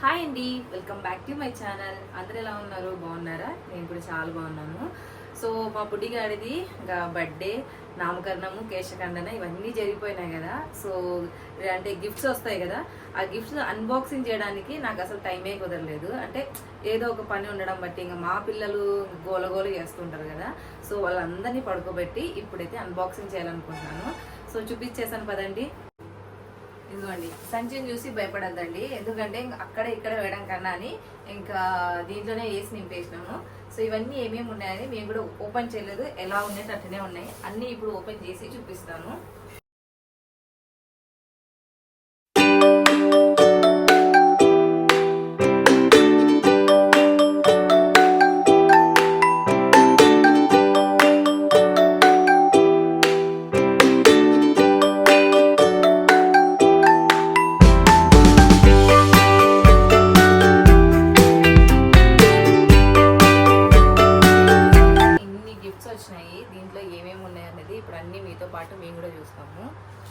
Hi అండి, welcome back to my channel. అందరూ ఎలా ఉన్నారు? బాగున్నారా? నేను కూడా చాలా బాగున్నాను. సో మా పుట్టిగాడిది ఇంకా బర్త్డే, నామకరణము, కేశఖండన ఇవన్నీ జరిగిపోయినాయి కదా. సో అంటే గిఫ్ట్స్ వస్తాయి కదా, ఆ గిఫ్ట్స్ అన్బాక్సింగ్ చేయడానికి నాకు అసలు టైమే కుదరలేదు. అంటే ఏదో ఒక పని ఉండడం బట్టి ఇంకా మా పిల్లలు గోలగోల చేస్తుంటారు కదా. సో వాళ్ళందరినీ పడుకోబెట్టి ఇప్పుడైతే అన్బాక్సింగ్ చేయాలనుకుంటున్నాను. సో చూపించేసాను పదండి. ఇదిగోండి, సంచిని చూసి భయపడద్దండి, ఎందుకంటే అక్కడ ఇక్కడ వేయడం కన్నా అని ఇంకా దీంట్లోనే వేసి నింపేసినాము. సో ఇవన్నీ ఏమేమి ఉన్నాయని మేము కూడా ఓపెన్ చేయలేదు, ఎలా ఉన్నాయి అట్లనే ఉన్నాయి. అన్నీ ఇప్పుడు ఓపెన్ చేసి చూపిస్తాను. దీంట్లో ఏమేమి ఉన్నాయనేది ఇప్పుడు అన్నీ మీతో పాటు మేము కూడా చూస్తాము.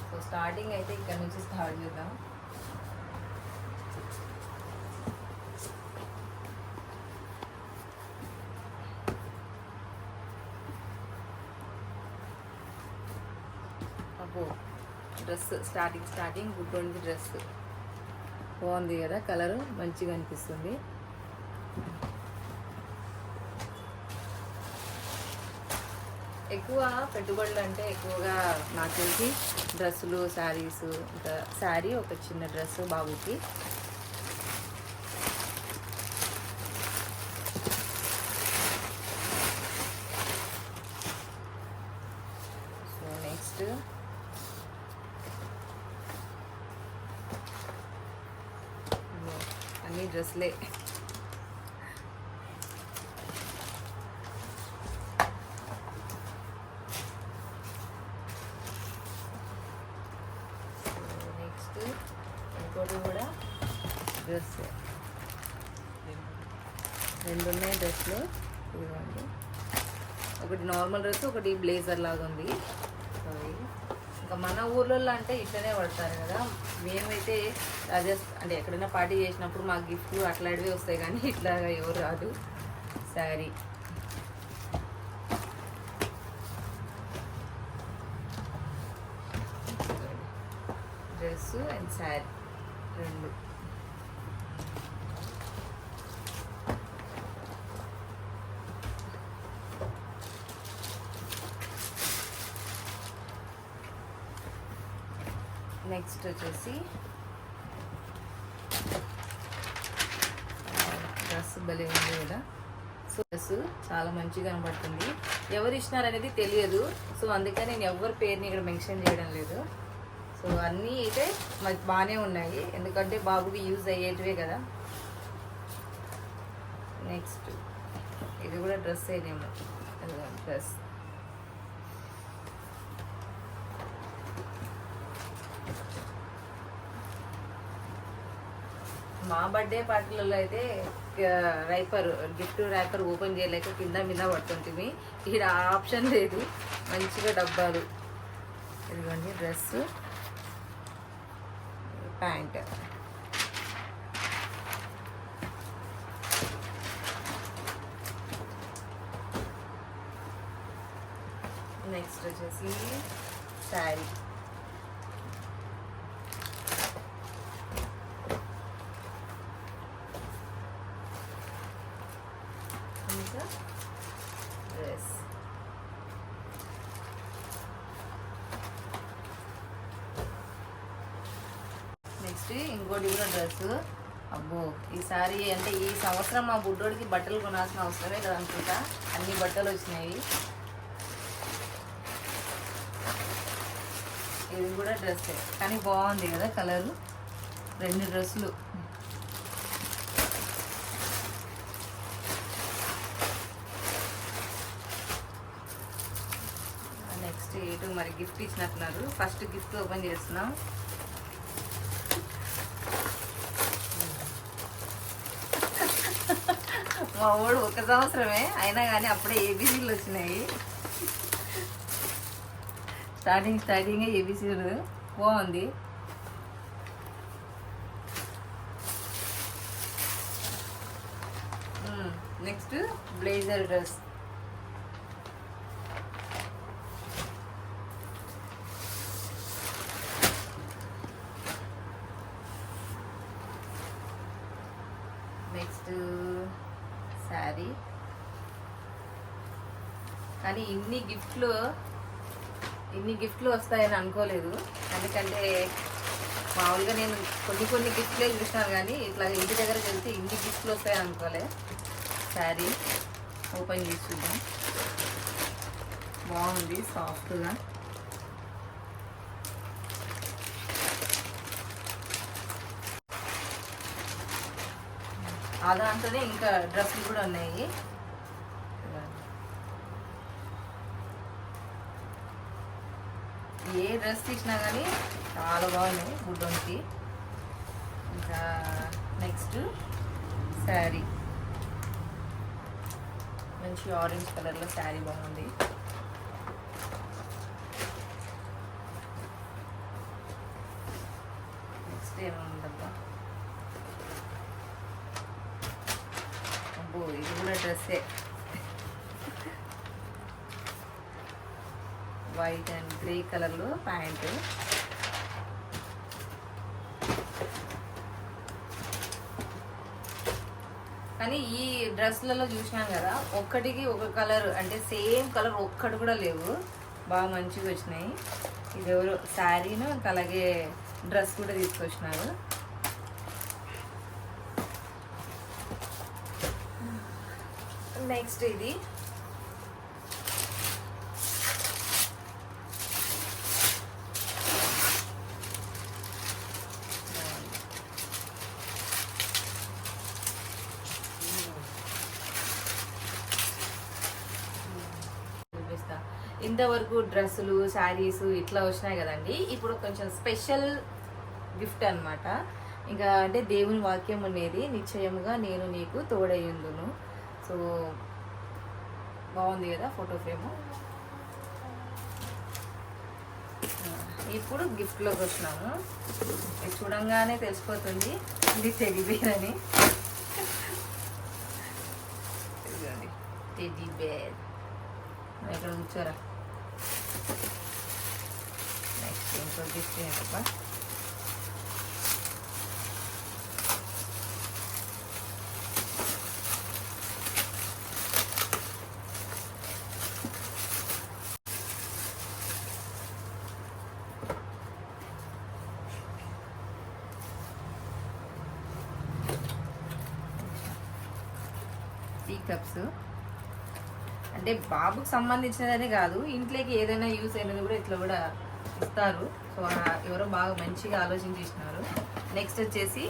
సో స్టార్టింగ్ అయితే ఇక్కడ నుంచి స్టార్ట్ చేద్దాం. అబ్బో, డ్రెస్ స్టార్టింగ్ గుడ్డోంది డ్రెస్ బాగుంది కదా, కలరు మంచిగా అనిపిస్తుంది. ఎక్కువ పెట్టుబడులు అంటే ఎక్కువగా నాకు తెలిసి డ్రెస్సులు, శారీస్, ఇంకా శారీ, ఒక చిన్న డ్రెస్ బాబుకి. సో నెక్స్ట్ అన్ని డ్రెస్లే. ఇంకోటి కూడా డ్రెస్, రెండు ఉన్నాయి డ్రెస్లు. ఇదిగోండి, ఒకటి నార్మల్ డ్రెస్, ఒకటి బ్లేజర్ లాగా ఉంది. ఇంకా మన ఊర్లలో అంటే ఇట్లనే పడతారు కదా. మేమైతే అంటే ఎక్కడైనా పార్టీ చేసినప్పుడు మాకు గిఫ్ట్లు అట్లాంటివి వస్తాయి, కానీ ఇట్లాగా ఎవరు రాదు. శారీ, డ్రెస్ అండ్ శారీ రెండు. నెక్స్ట్ వచ్చేసి డ్రెస్ భలే ఉంది కదా. సో డ్రెస్ చాలా మంచిగా కనబడుతుంది. ఎవరు ఇచ్చినారనేది తెలియదు, సో అందుకని నేను ఎవరి పేరుని ఇక్కడ మెన్షన్ చేయడం లేదు. సో అన్నీ అయితే బాగానే ఉన్నాయి, ఎందుకంటే బాబుకి యూజ్ అయ్యేటివే కదా. నెక్స్ట్ ఇది కూడా డ్రెస్ ఏదేమో, డ్రెస్. మా బర్త్డే పార్టీలలో అయితే గిఫ్ట్ ర్యాపర్ ఓపెన్ చేయలేక కింద మీద పడుతుంటుంది. ఇక్కడ ఆప్షన్ లేదు, మంచిగా డబ్బాలు. ఇదిగోండి డ్రెస్, ప్యాంట్. నెక్స్ట్ వచ్చేసి శారీ. ఇంకా డ్రెస్. నెక్స్ట్ ఇంకోటి కూడా డ్రెస్. అబ్బో, ఈసారి అంటే ఈ సంవత్సరం మా బుడ్డోడికి బట్టలు కొనాల్సిన అవసరమే కదా అనుకుంటా, అన్ని బట్టలు వచ్చినాయి. ఇది కూడా డ్రెస్సే, కానీ బాగుంది కదా కలరు. రెండు డ్రెస్సులు. నెక్స్ట్ ఏటు మరి గిఫ్ట్ ఇచ్చినట్టున్నారు. ఫస్ట్ గిఫ్ట్ ఓపెన్ చేస్తున్నాం. మా వాడు ఒక సంవత్సరమే అయినా కానీ అప్పుడే ఏబీసీలు వచ్చినాయి. స్టార్టింగ్ ఏబీసీలు బాగుంది. Next blazer dress. Next sari. కానీ ఇన్ని గిఫ్ట్లు వస్తాయని అనుకోలేదు. ఎందుకంటే మామూలుగా నేను కొన్ని గిఫ్ట్లే చూసినాను, కానీ ఇట్లా ఇంటి దగ్గరకు వెళ్తే ఇన్ని గిఫ్ట్లు వస్తాయని అనుకోలే. శారీ ఓపెన్ చేసి చూద్దాం. బాగుంది, సాఫ్ట్గా. దాంట్లోనే ఇంకా డ్రెస్సులు కూడా ఉన్నాయి. ఏ డ్రెస్ తీసినా కానీ చాలా బాగున్నాయి గుడ్డోనికి. ఇంకా నెక్స్ట్ శారీ, మంచి ఆరెంజ్ కలర్లో శారీ బాగుంది. నెక్స్ట్ ఏముందబ్బా, అబ్బో ఇది కూడా డ్రెస్సే. వైట్ అండ్ గ్రే కలర్లో ప్యాంట్. కానీ ఈ డ్రెస్లలో చూసినాం కదా, ఒక్కటికి ఒక కలర్, అంటే సేమ్ కలర్ ఒక్కటి కూడా లేవు. బాగా మంచిగా వచ్చినాయి. ఇది ఎవరు శారీను ఇంకా అలాగే డ్రెస్ కూడా తీసుకొచ్చినారు. నెక్స్ట్ ఇది ఇంతవరకు డ్రెస్సులు, శారీస్ ఇట్లా వచ్చినాయి కదండి. ఇప్పుడు కొంచెం స్పెషల్ గిఫ్ట్ అనమాట. ఇంకా అంటే దేవుని వాక్యం అనేది, నిశ్చయముగా నేను నీకు తోడయ్యుందును. సో బాగుంది కదా ఫోటో ఫ్రేము. ఇప్పుడు గిఫ్ట్లోకి వచ్చినాము. ఇది చూడంగానే తెలిసిపోతుంది ఇది టెడ్డీ బేర్ అని. టెడ్డీ బేర్ ఇక్కడ కూర్చోరా. నెక్స్ట్ ఇంకో గిఫ్ట్ ఏంటబ్బా, టీ కప్స్. అంటే బాబుకు సంబంధించినదనే కాదు, ఇంట్లోకి ఏదైనా యూస్ అయినది కూడా ఇట్లా కూడా ఇస్తారు. సో ఎవరో బాగా మంచిగా ఆలోచించి ఇచ్చినారు. నెక్స్ట్ వచ్చేసి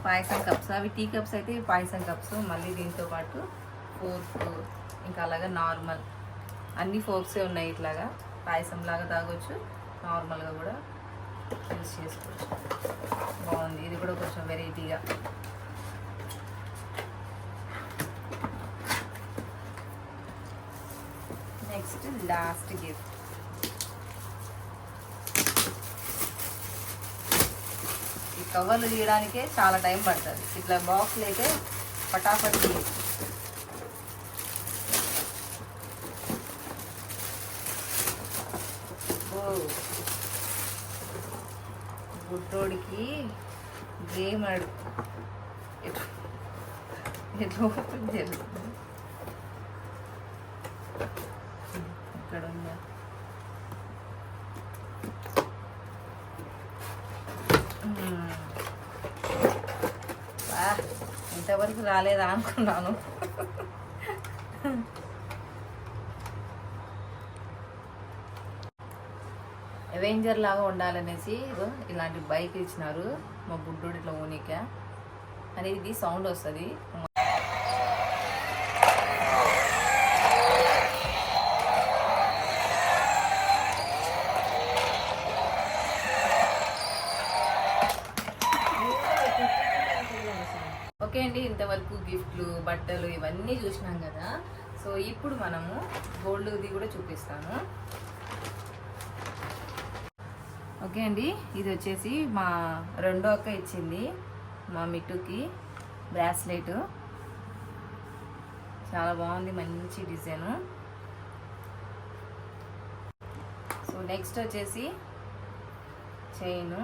పాయసం కప్స్. అవి టీ కప్స్ అయితే పాయసం కప్స్. మళ్ళీ దీంతో పాటు ఫోర్క్, ఇంకా అలాగా నార్మల్ అన్ని ఫోర్క్సే ఉన్నాయి. ఇట్లాగా పాయసం లాగా తాగొచ్చు, నార్మల్గా కూడా యూస్ చేసుకోవచ్చు. బాగుంది, ఇది కూడా కొంచెం వెరైటీగా. Next last gift. ఈ కవర్లు తీయడానికే చాలా టైం పడుతుంది. ఇట్లా బాక్స్లు అయితే పటాపట్. గుడ్డోడికి గేమ్ ఆడు ఎట్లా ఓపెన్ చేస్తుంది. ఇక్కడ ఉందా, ఇంతవరకు రాలేదా అనుకున్నాను. అవెంజర్ లాగా ఉండాలనేసి ఇలాంటి బైక్ ఇచ్చినారు మా బుడ్డోడు ఇట్లా ఓనిక అనేది. ఇది సౌండ్ వస్తుంది. ఓకే అండి, ఇంతవరకు గిఫ్ట్లు, బట్టలు ఇవన్నీ చూసినాం కదా. సో ఇప్పుడు మనము గోల్డ్ది కూడా చూపిస్తాను. ఓకే అండి, ఇది వచ్చేసి మా రెండో అక్క ఇచ్చింది మా మిట్టుకి బ్రాస్లెట్. చాలా బాగుంది, మంచి డిజైన్. సో నెక్స్ట్ వచ్చేసి చైన్.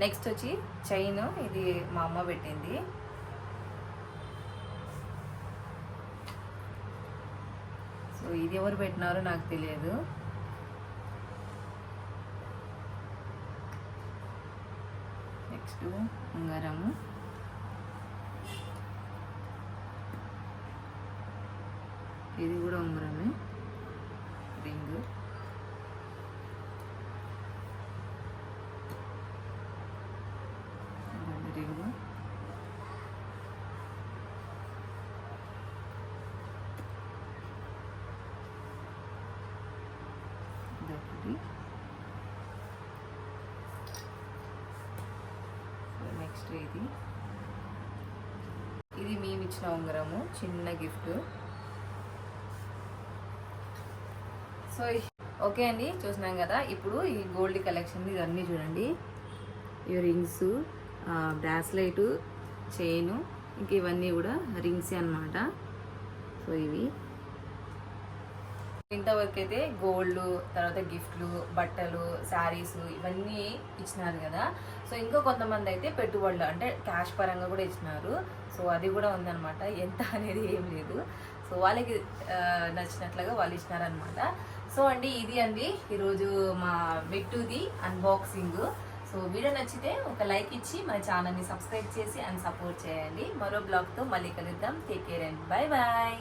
నెక్స్ట్ వచ్చి చైన్, ఇది మా అమ్మ పెట్టింది. సో ఇది ఎవరు పెట్టినారో నాకు తెలియదు. నెక్స్ట్ ఉంగరము. ఇది కూడా ఉంగరమే, రింగ్. రింగ్. ఇదొకటి. నెక్స్ట్ ఇది మేము ఇచ్చిన ఉంగరము, చిన్న గిఫ్ట్. సో ఓకే అండి, చూసినాం కదా. ఇప్పుడు ఈ గోల్డ్ కలెక్షన్ ఇవన్నీ చూడండి. ఇవి రింగ్స్, బ్రాస్లెట్, చైను, ఇంక ఇవన్నీ కూడా రింగ్స్ అన్నమాట. సో ఇవి ఇంతవరకు అయితే గోల్డ్, తర్వాత గిఫ్ట్లు, బట్టలు, శారీస్ ఇవన్నీ ఇచ్చినారు కదా. సో ఇంకా కొంతమంది అయితే పెట్టుబడులు అంటే క్యాష్ పరంగా కూడా ఇచ్చినారు. సో అది కూడా ఉందన్నమాట. ఎంత అనేది ఏం లేదు. సో వాళ్ళకి నచ్చినట్లుగా వాళ్ళు ఇచ్చినారనమాట. సో అండి, ఇది అండి ఈరోజు మా బిట్టుది అన్బాక్సింగ్. సో వీడియో నచ్చితే ఒక లైక్ ఇచ్చి మన ఛానల్ని సబ్స్క్రైబ్ చేసి అండ్ సపోర్ట్ చేయండి. మరో బ్లాగ్తో మళ్ళీ కలుద్దాం. Take care and bye bye.